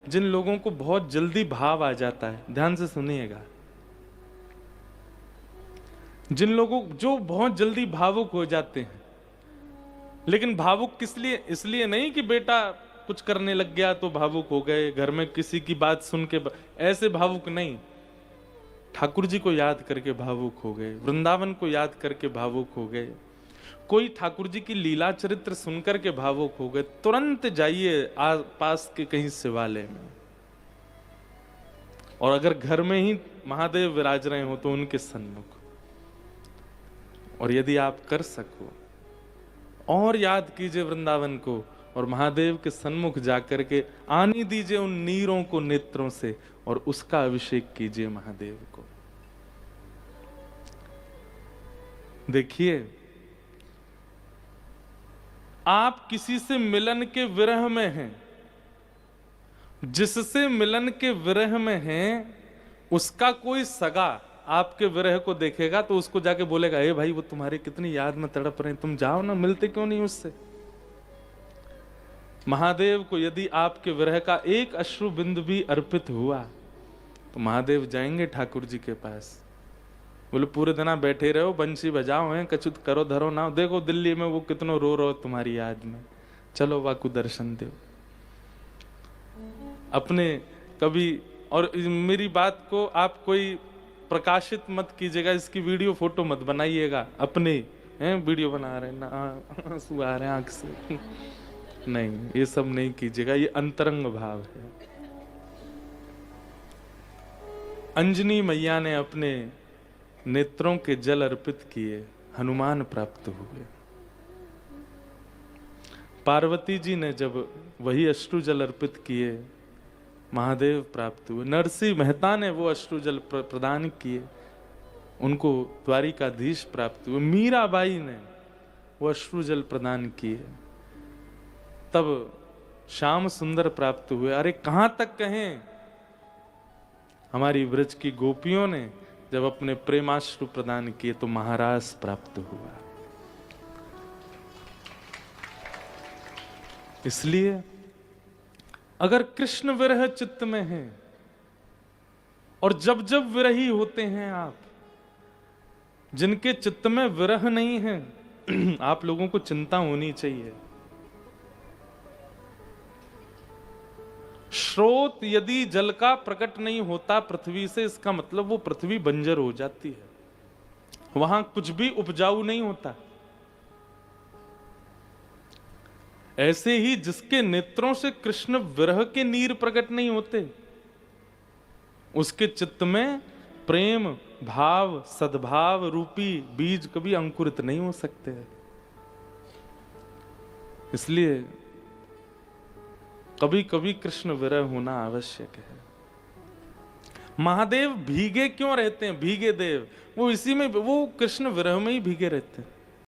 जिन लोगों को बहुत जल्दी भाव आ जाता है, ध्यान से सुनिएगा, जिन लोगों जो बहुत जल्दी भावुक हो जाते हैं, लेकिन भावुक किस लिए? इसलिए नहीं कि बेटा कुछ करने लग गया तो भावुक हो गए, घर में किसी की बात सुन के ऐसे भावुक नहीं। ठाकुर जी को याद करके भावुक हो गए, वृंदावन को याद करके भावुक हो गए, कोई ठाकुर जी की लीला चरित्र सुनकर के भावुक हो गए, तुरंत जाइए पास के कहीं शिवालय में, और अगर घर में ही महादेव विराज रहे हो तो उनके सन्मुख, और यदि आप कर सको और याद कीजिए वृंदावन को, और महादेव के सन्मुख जाकर के आने दीजिए उन नीरों को नेत्रों से, और उसका अभिषेक कीजिए महादेव को। देखिए, आप किसी से मिलन के विरह में हैं, जिससे मिलन के विरह में हैं, उसका कोई सगा आपके विरह को देखेगा तो उसको जाके बोलेगा, ए भाई वो तुम्हारी कितनी याद में तड़प रहे हैं, तुम जाओ ना, मिलते क्यों नहीं उससे। महादेव को यदि आपके विरह का एक अश्रु बिंदु भी अर्पित हुआ तो महादेव जाएंगे ठाकुर जी के पास, बोले पूरे दिन बैठे रहो, बंसी बजाओ हैं, कछुत करो धरो ना, देखो दिल्ली में वो कितनो रो रहो तुम्हारी याद में, चलो वाकु दर्शन दो अपने कभी। और मेरी बात को आप कोई प्रकाशित मत कीजिएगा, इसकी वीडियो फोटो मत बनाइएगा, अपने हैं वीडियो बना रहे ना, आंसू आ रहे हैं आंख से, नहीं, ये सब नहीं कीजिएगा, ये अंतरंग भाव है। अंजनी मैया ने अपने नेत्रों के जल अर्पित किए, हनुमान प्राप्त हुए। पार्वती जी ने जब वही अश्रु जल अर्पित किए, महादेव प्राप्त हुए। नरसिंह मेहता ने वो अश्रु जल प्रदान किए, उनको द्वारिकाधीश प्राप्त हुए। मीराबाई ने वो अश्रु जल प्रदान किए, तब श्याम सुंदर प्राप्त हुए। अरे कहां तक कहें, हमारी व्रज की गोपियों ने जब अपने प्रेमाश्रु प्रदान किए तो महाराज प्राप्त हुआ। इसलिए अगर कृष्ण विरह चित्त में है, और जब जब विरही होते हैं आप, जिनके चित्त में विरह नहीं है, आप लोगों को चिंता होनी चाहिए। स्रोत यदि जल का प्रकट नहीं होता पृथ्वी से, इसका मतलब वो पृथ्वी बंजर हो जाती है, वहां कुछ भी उपजाऊ नहीं होता। ऐसे ही जिसके नेत्रों से कृष्ण विरह के नीर प्रकट नहीं होते, उसके चित्त में प्रेम भाव सद्भाव रूपी बीज कभी अंकुरित नहीं हो सकते। इसलिए कभी कभी कृष्ण विरह होना आवश्यक है। महादेव भीगे क्यों रहते हैं? भीगे देव वो इसी में, वो कृष्ण विरह में ही भीगे रहते हैं।